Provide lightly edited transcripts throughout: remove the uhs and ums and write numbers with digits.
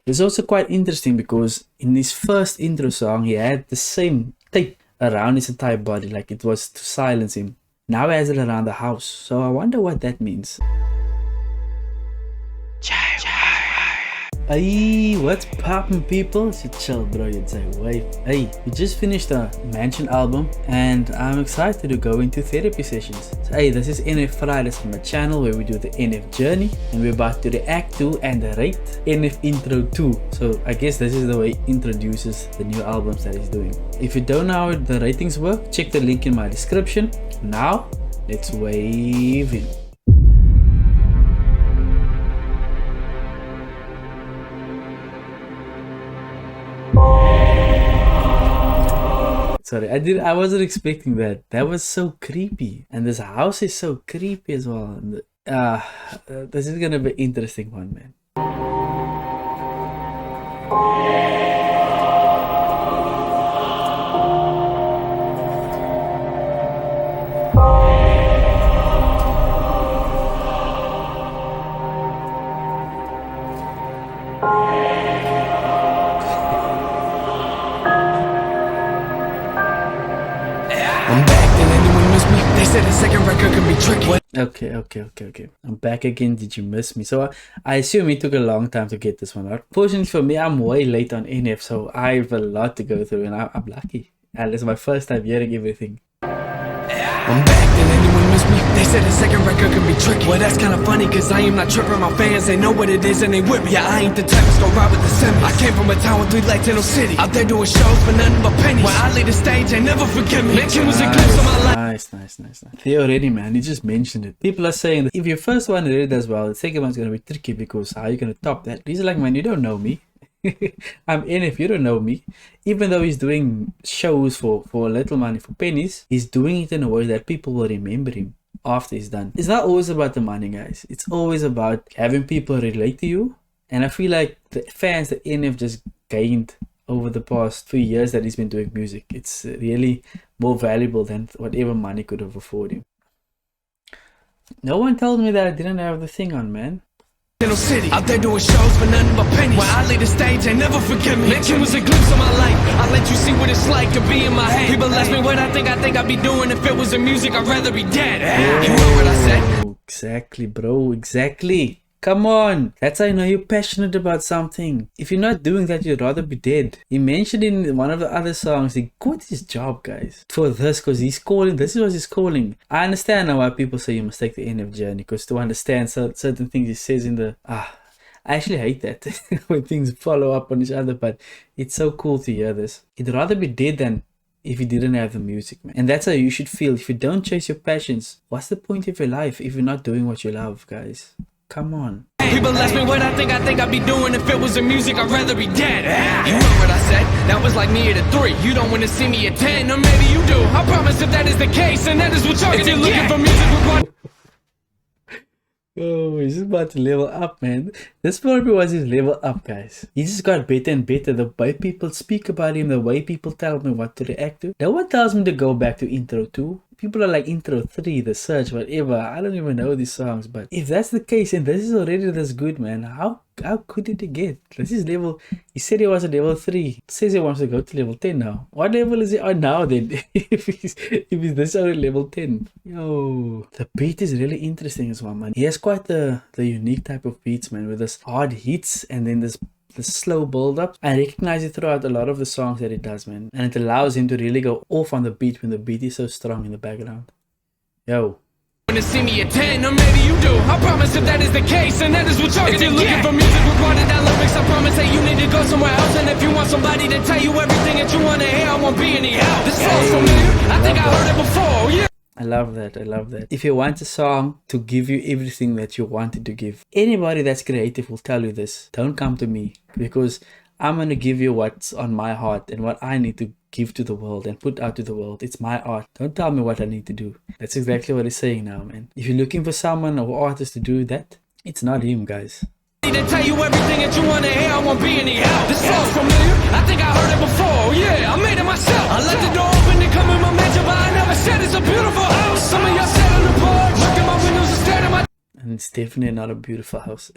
It's also quite interesting because in his first intro song, he had the same tape around his entire body, like it was to silence him. Now he has it around the house, so I wonder what that means. Hey, what's poppin' people? It's your chill bro, you'd say, wait. Hey, we just finished a Mansion album and I'm excited to go into therapy sessions. So hey, this is NF Fridays on my channel where we do the NF journey and we're about to react to and rate NF Intro 2. So I guess this is the way he introduces the new albums that he's doing. If you don't know how the ratings work, check the link in my description. Now, let's wave in. Sorry, I wasn't expecting that. That was so creepy. And this house is so creepy as well. This is gonna be an interesting one, man. I'm back, did anyone miss me? They said the second record can be tricky. Okay. I'm back again. Did you miss me? So I assume it took a long time to get this one out. Fortunately for me, I'm way late on NF, so I have a lot to go through and I'm lucky. And it's my first time hearing everything. I'm back, did anyone miss me? They said the second record can be tricky. Well, that's kinda funny, cause I am not tripping. My fans, they know what it is and they with me. Yeah, I ain't the type that's gonna ride with the semi. I came from a town with 3 lights in no city. Out there doing shows for nothing but pennies. When I leave the stage, they never forgive me. Mention was a glimpse of my life. Nice. Theo already, man, he just mentioned it. People are saying that if your first one really does well, the second one's gonna be tricky because how are you gonna top that? He's like, man, you don't know me. I'm in if you don't know me. Even though he's doing shows for little money, for pennies, he's doing it in a way that people will remember him after he's done. It's not always about the money, guys. It's always about having people relate to you. And I feel like the fans that NF just gained over the past 3 years that he's been doing music, it's really more valuable than whatever money could have afforded him. No one told me that I didn't have the thing on, man. City. Out there doing shows for nothing but pennies. When I leave the stage, they never forgive me. Mention was a glimpse of my life. I'll let you see what it's like to be in my head. People ask me what I think I'd be doing if it was in music. I'd rather be dead. You know what I said? Exactly, bro. Exactly. Come on. That's how I know you're passionate about something. If you're not doing that, you'd rather be dead. He mentioned in one of the other songs, he quit his job, guys, for this, because he's calling. This is what he's calling. I understand now why people say you must take the NF journey, because to understand certain things he says in the... I actually hate that when things follow up on each other, but it's so cool to hear this. He'd rather be dead than if you didn't have the music, man. And that's how you should feel. If you don't chase your passions, what's the point of your life if you're not doing what you love, guys? Come on. People ask me what I think I'd be doing if it was in music. I'd rather be dead. You know what I said? That was like me at a 3. You don't want to see me at 10, or maybe you do. I promise if that is the case, and that is what you're gonna looking for music with. Oh, he's just about to level up, man. This probably was his level up, guys. He just got better and better. The way people speak about him, the way people tell me what to react to. No one tells me to go back to intro 2. People are like intro 3, The Search, whatever. I don't even know these songs, but if that's the case and this is already this good, man, how good did he get? This is level... He said he was at level 3. Says he wants to go to level 10 now. What level is he on now then? if he's this already level 10. Yo, the beat is really interesting as well, man. He has quite the unique type of beats, man, with this hard hits and then this the slow build up. I recognize it throughout a lot of the songs that he does, man, and it allows him to really go off on the beat when the beat is so strong in the background. Yo, to see me at 10, or maybe you do. I promise if that is the case, and that is what you're gonna looking for music with watered down lyrics. I promise that you need to go somewhere else. And if you want somebody to tell you everything that you want to hear, I won't be any help. This song's familiar. I think I heard it before. Yeah. I love that. I love that. If you want a song to give you everything that you wanted to give, anybody that's creative will tell you this. Don't come to me, because I'm going to give you what's on my heart and what I need to give to the world and put out to the world. It's my art. Don't tell me what I need to do. That's exactly what he's saying now, man. If you're looking for someone or artist to do that, it's not him, guys. To tell you everything that you want to hear, I won't be any help. This song's familiar. I think I heard it before. Yeah, I made it myself. I left the door open to come in my mansion, but I never said it's a beautiful house. Some of y'all sat on the porch, look at my windows and stared at my... And it's definitely not a beautiful house.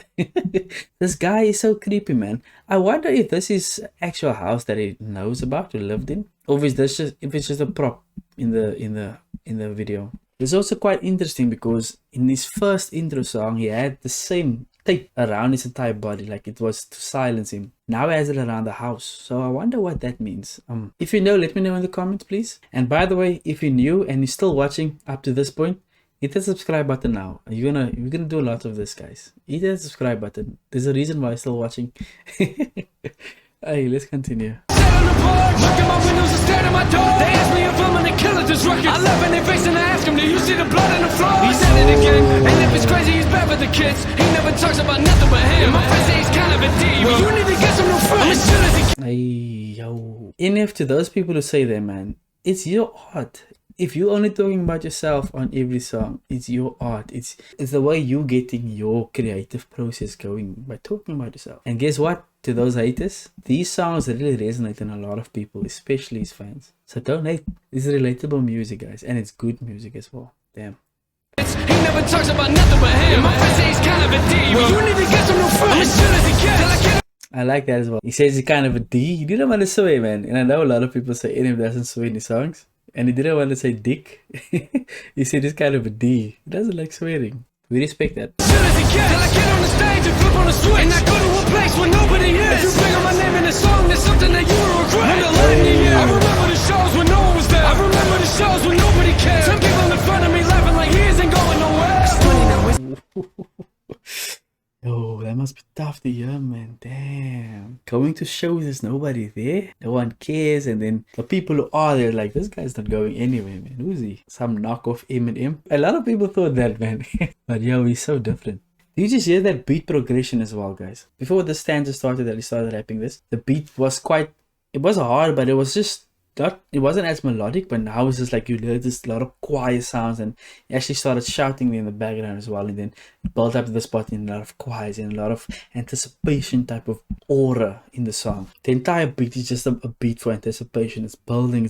This guy is so creepy, man. I wonder if this is actual house that he knows about or lived in, or if it's just a prop in the video. It's also quite interesting because in his first intro song, he had the same tape around his entire body, like it was to silence him. Now he has it around the house, so I wonder what that means. If you know, let me know in the comments, please. And by the way, if you're new and you're still watching up to this point, hit the subscribe button now. We're gonna do a lot of this, guys. Hit that subscribe button. There's a reason why you're still watching. Hey, let's continue. Look at my windows and stare at my door. They ask me if I'm gonna kill it, this record. I laugh in their face and I ask them, do you see the blood on the floor? He said it again, and if it's crazy, he's bad for the kids. He never talks about nothing but him. My friends say he's kind of a D. Well, you need to get some new friends. I'm as sure as he can. Hey, yo. NF to those people who say that, man, it's your art. If you're only talking about yourself on every song, it's your art. It's the way you getting your creative process going by talking about yourself. And guess what? To those haters, these songs really resonate in a lot of people, especially his fans. So don't hate. This is relatable music, guys, and it's good music as well. Damn. He never talks about nothing but him. My friends say he's kind of a D. Well, you need to get some new friends. I'm as sure as he can. I like that as well. He says he's kind of a D. He didn't want to swear, man. And I know a lot of people say NF doesn't swear in his songs. And he didn't want to say dick. He said he's kind of a D. He doesn't like swearing. We respect that. As soon as he can, till I get on the stage and flip on the switch. And I go to a place where nobody is. If you bring up my name in a song, there's something that you will regret. When the lightning is. I remember the shows when no one was there. I remember the shows when nobody cared. Some people in front of me laughing like he isn't going nowhere. It's funny now, it's Yo, that must be tough to hear, man. Damn. Going to shows, there's nobody there. No one cares. And then the people who are there, like, this guy's not going anywhere, man. Who's he? Some knockoff Eminem. A lot of people thought that, man. But yo, he's so different. You just hear that beat progression as well, guys. Before the stanza started, that he started rapping this, the beat was quite, it was hard, but it was just not, it wasn't as melodic. But now it's just like you heard this lot of choir sounds, and he actually started shouting in the background as well, and then it built up to the spot in a lot of choirs and a lot of anticipation type of aura in the song. The entire beat is just a beat for anticipation. It's building,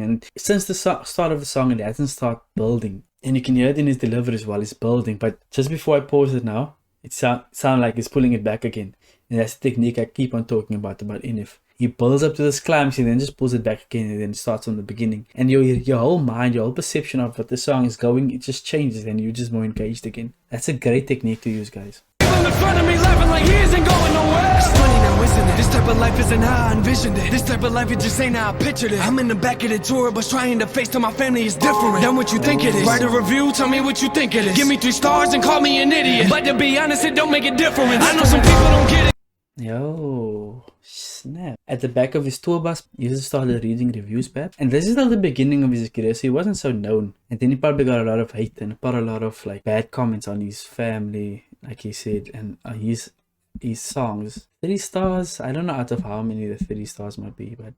and since the start of the song, it hasn't started building, and you can hear it in his delivery as well. It's building, but just before I pause it now, it sound like he's pulling it back again, and that's the technique I keep on talking about NF. He builds up to this climax and then just pulls it back again, and then starts from the beginning. And your whole mind, your whole perception of what the song is going, it just changes and you're just more engaged again. That's a great technique to use, guys. in front of me laughing like he isn't going nowhere. It's funny now, isn't it? This type of life isn't how I envisioned it. This type of life, it just ain't how I pictured it. I'm in the back of the tour bus trying to face to my family is different than what you think it is. Write a review, tell me what you think it is. Give me 3 stars and call me an idiot. But to be honest, it don't make a difference. I know some people don't get it. Yo, snap. At the back of his tour bus, he just started reading reviews, perhaps. And this is not the beginning of his career, so he wasn't so known. And then he probably got a lot of hate and a lot of like bad comments on his family, like he said, and his songs. 3 stars, I don't know out of how many the 3 stars might be, but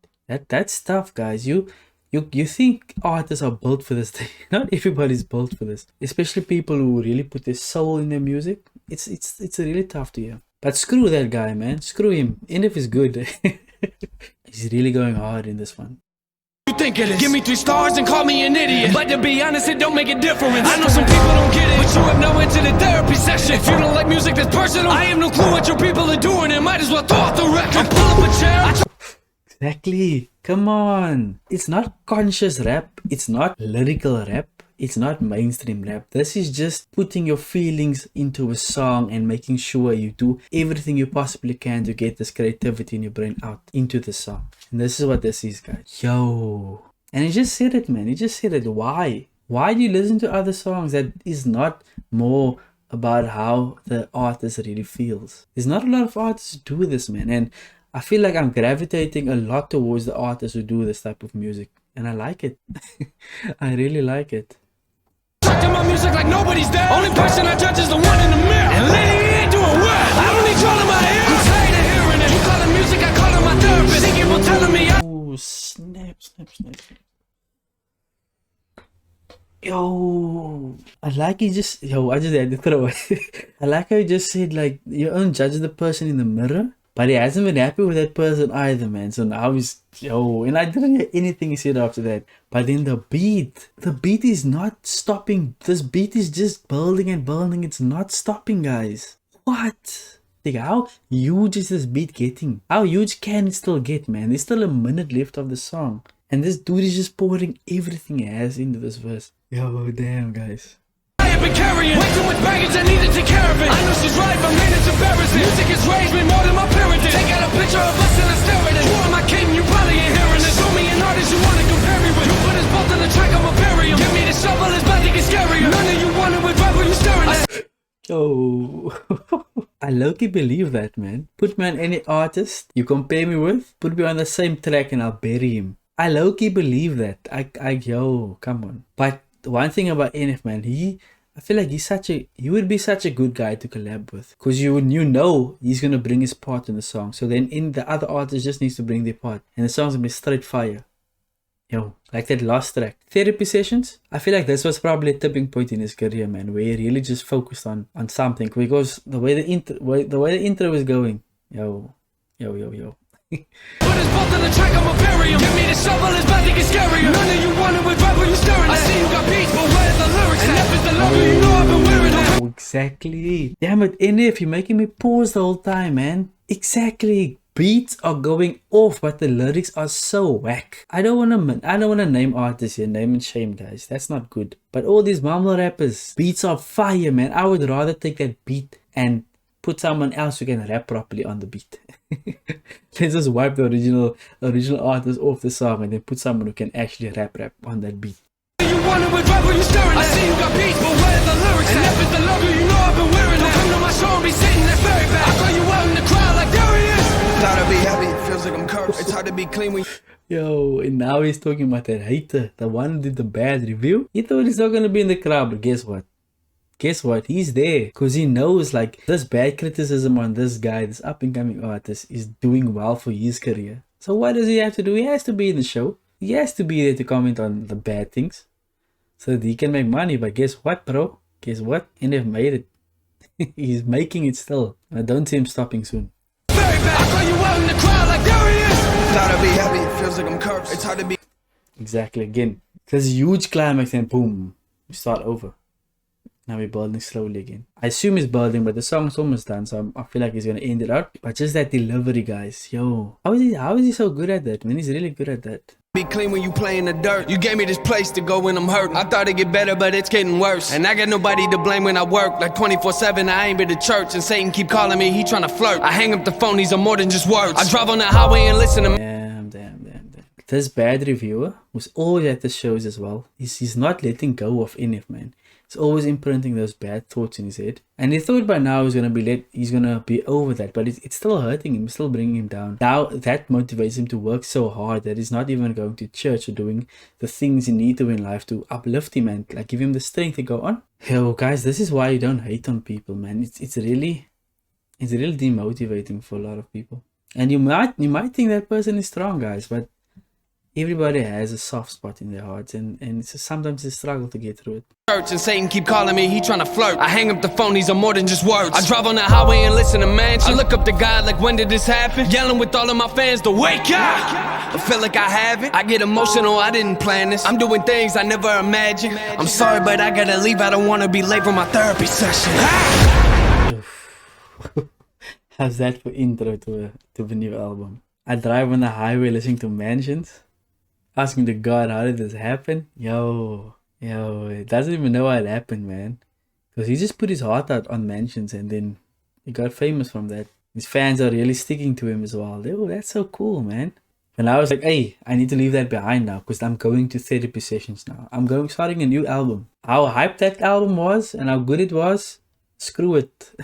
that's tough, guys. You think artists are built for this thing. Not everybody's built for this. Especially people who really put their soul in their music. It's really tough to hear. But screw that guy, man. Screw him. NF is good. He's really going hard in this one. You think it is. Give me 3 stars and call me an idiot. But to be honest, it don't make a difference. I know some people don't get it, but you have no into the therapy session. If you don't like music that's personal, I have no clue what your people are doing and might as well throw out the record. Pull up a chair. Exactly. Come on. It's not conscious rap. It's not lyrical rap. It's not mainstream rap. This is just putting your feelings into a song and making sure you do everything you possibly can to get this creativity in your brain out into the song. And this is what this is, guys. Yo. And he just said it, man. He just said it. Why? Why do you listen to other songs that is not more about how the artist really feels? There's not a lot of artists who do this, man. And I feel like I'm gravitating a lot towards the artists who do this type of music. And I like it. I really like it. My music like nobody's there. Only person I judge is the one in the mirror. And lady, he ain't doing well. I don't need y'all in my ear. I'm tired of hearing it. You call it music, I call it my therapist. They keep on telling me Oh, snap. Yo, I like he just, I just had to throw it. I like how he just said like, you don't judge the person in the mirror. But he hasn't been happy with that person either, man. So now he's, yo, and I didn't hear anything he said after that. But then the beat is not stopping. This beat is just building and building. It's not stopping, guys. What? Like, how huge is this beat getting? How huge can it still get, man? There's still a minute left of the song. And this dude is just pouring everything he has into this verse. Yo, damn, guys. Been carrying way too much baggage, I need to take care of it. I know she's right, but man, it's embarrassing. Music has raised me more than my parents did. Take out a picture of us and I stare at it. Who am I kidding? You probably ain't hearing it. Show me an artist you wanna compare me with. You put us both on the track, I'ma bury him. Give me the shovel, it's about to get scarier. None of you want it with rubber, you staring at. Yo, I low-key believe that, man. Put me on any artist you compare me with, put me on the same track and I'll bury him. I low-key believe that. Yo, come on. But one thing about NF, man, I feel like he would be such a good guy to collab with. Because you know he's going to bring his part in the song. So then the other artist just needs to bring their part. And the song's going to be straight fire. Yo, like that last track. Therapy Sessions. I feel like this was probably a tipping point in his career, man. Where he really just focused on something. Because the way the intro was going. Yo. Put us both on the track, I'ma bury him. Give me the shovel, it's about to get scarier. None of you want it with rubber, you staring at. I see you got beats, but where's the lyrics? And if it's the logo, you know I've been wearing that. Exactly. Damn it, NF, you're making me pause the whole time, man. Exactly. Beats are going off, but the lyrics are so whack. I don't wanna name artists here, name and shame, guys. That's not good. But all these mumble rappers, beats are fire, man. I would rather take that beat and put someone else who can rap properly on the beat. Let's just wipe the original artist off the song and then put someone who can actually rap on that beat. You want it with rubber, you staring at. I see you got beats, but where's the lyrics? And if it's the logo, you know I've been wearing that. Come to my show and be sitting there very bad. I call you out in the crowd like there he is. Gotta be happy, it feels like I'm cursed. It's hard to be clean when Yo, and now he's talking about that hater, the one who did the bad review. He thought he's not gonna be in the crowd, but guess what? He's there because he knows like this bad criticism on this guy, this up and coming artist, is doing well for his career. So what does he have to do? He has to be in the show. He has to be there to comment on the bad things so that he can make money. But guess what, bro? Guess what? NF made it. He's making it still. I don't see him stopping soon. very bad. I call you out in the crowd like there he is. Gotta be happy, it feels like I'm cursed. It's hard to be. Exactly, again. There's a huge climax and boom, we start over. Now we're building slowly again. I assume he's building, but the song's almost done, so I feel like he's gonna end it out. But just that delivery, guys. Yo, how is he so good at that, man? He's really good at that. Be clean when you play in the dirt. You gave me this place to go when I'm hurt. I thought it'd get better, but it's getting worse. And I got nobody to blame when I work. Like 24/7, I ain't been to church. And Satan keep calling me, he tryna flirt. I hang up the phone, these are more than just words. I drive on the highway and listen to Damn. This bad reviewer, who's always at the shows as well, he's not letting go of NF, man. He's always imprinting those bad thoughts in his head. And he thought by now he's gonna be over that, but it's still hurting him, still bringing him down. Now that motivates him to work so hard that he's not even going to church or doing the things he needs to in life to uplift him and like give him the strength to go on. Yo, guys, this is why you don't hate on people, man. It's really demotivating for a lot of people. And you might think that person is strong, guys, but everybody has a soft spot in their hearts, and sometimes they struggle to get through it. church. And Satan keep calling me, he tryna flirt. I hang up the phone, these are more than just words. I drive on the highway and listen to mansion. I look up to God like, when did this happen? Yelling with all of my fans to wake up. I feel like I have it. I get emotional, I didn't plan this. I'm doing things I never imagined. I'm sorry, but I gotta leave. I don't wanna be late for my therapy session. How's that for intro to the new album? I drive on the highway listening to Mansions, asking to God, how did this happen? Yo, it doesn't even know how it happened, man. Because he just put his heart out on Mansions and then he got famous from that. His fans are really sticking to him as well. Yo, that's so cool, man. And I was like, hey, I need to leave that behind now because I'm going to therapy sessions now. I'm starting a new album. How hyped that album was and how good it was, screw it.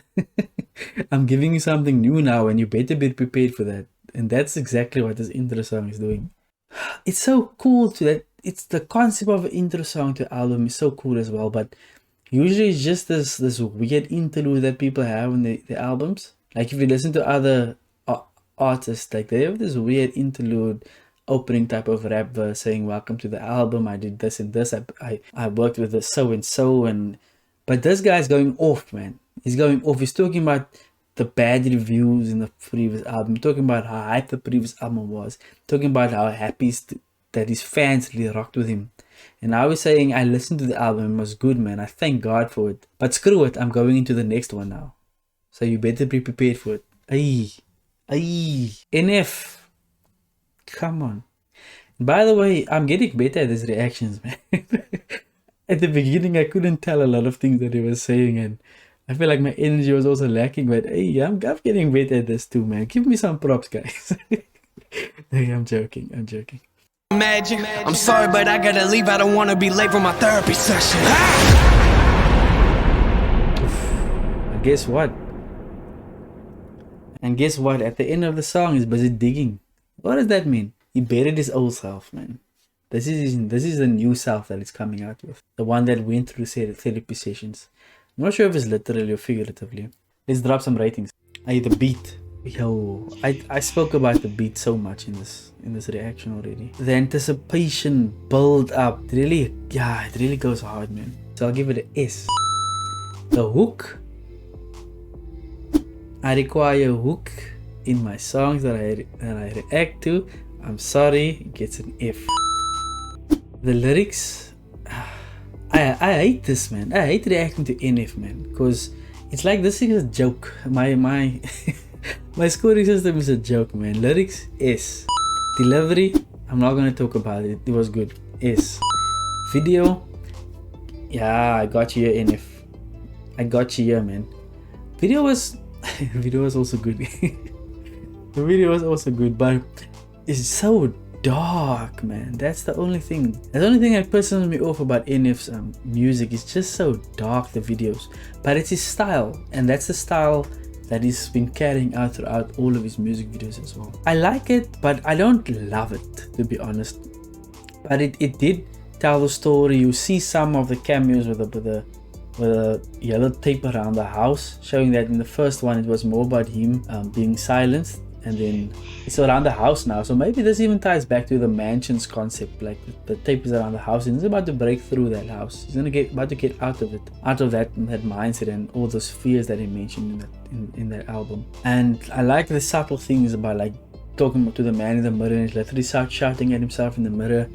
I'm giving you something new now and you better be prepared for that. And that's exactly what this intro song is doing. It's so cool that it's the concept of an intro song to album is so cool as well, but usually it's just this weird interlude that people have in the albums. Like if you listen to other artists, like they have this weird interlude opening type of rap verse saying welcome to the album, I did this and this, I worked with this so and so, but this guy's going off, man. He's going off. He's talking about the bad reviews in the previous album, talking about how hype the previous album was, talking about how happy that his fans really rocked with him. And I was saying I listened to the album, it was good, man. I thank God for it. But screw it, I'm going into the next one now. So you better be prepared for it. NF. Come on. By the way, I'm getting better at these reactions, man. At the beginning, I couldn't tell a lot of things that he was saying, and I feel like my energy was also lacking. But hey, I'm getting better at this too, man. Give me some props, guys. Hey, I'm joking. Imagine, I'm sorry, but I gotta leave. I don't wanna be late for my therapy session. And guess what? At the end of the song, he's busy digging. What does that mean? He buried his old self, man. This is the new self that is coming out with. The one that went through therapy sessions. I'm not sure if it's literally or figuratively. Let's drop some ratings. The beat. Yo, I spoke about the beat so much in this reaction already. The anticipation build up. It really goes hard, man. So I'll give it an S. The hook. I require a hook in my songs that I react to. I'm sorry, it gets an F. The lyrics, I hate this, man. I hate reacting to NF, man, because it's like this is a joke. My my scoring system is a joke, man. Lyrics, S. Delivery, I'm not gonna talk about it. It was good. S. Video, yeah, I got you here, NF. I got you here, man. Video was also good. The video was also good, but it's so dark, man. That's the only thing. The only thing that pisses me off about NF's music is just so dark, the videos. But it's his style, and that's the style that he's been carrying out throughout all of his music videos as well. I like it, but I don't love it, to be honest. But it did tell the story. You see some of the cameos with the yellow tape around the house, showing that in the first one it was more about him being silenced, and then it's around the house now. So maybe this even ties back to the mansions concept, like the tape is around the house and he's about to break through that house. He's about to get out of it, out of that mindset and all those fears that he mentioned in that album. And I like the subtle things about like talking to the man in the mirror, and he's literally shouting at himself in the mirror.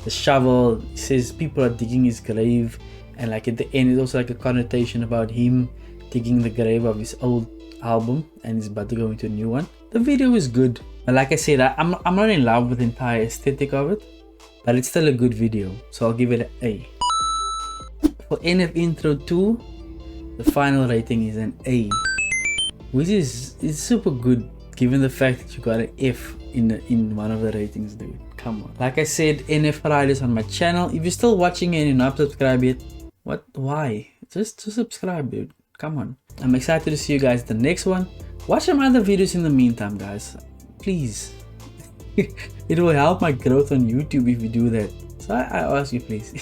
The shovel, he says people are digging his grave, and like at the end it's also like a connotation about him digging the grave of his old album, and he's about to go into a new one. The video is good, but like I said, I'm not in love with the entire aesthetic of it, but it's still a good video, so I'll give it an A. For NF Intro 2, the final rating is an A, which is super good given the fact that you got an F in one of the ratings, dude. Come on. Like I said, NF Riders on my channel. If you're still watching and you're not subscribed yet, why? Just subscribe, dude. Come on. I'm excited to see you guys in the next one. Watch some other videos in the meantime, guys. Please. It will help my growth on YouTube if you do that. So I ask you, please.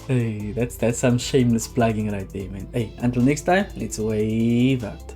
Hey, that's some shameless plugging right there, man. Hey, until next time, let's wave out.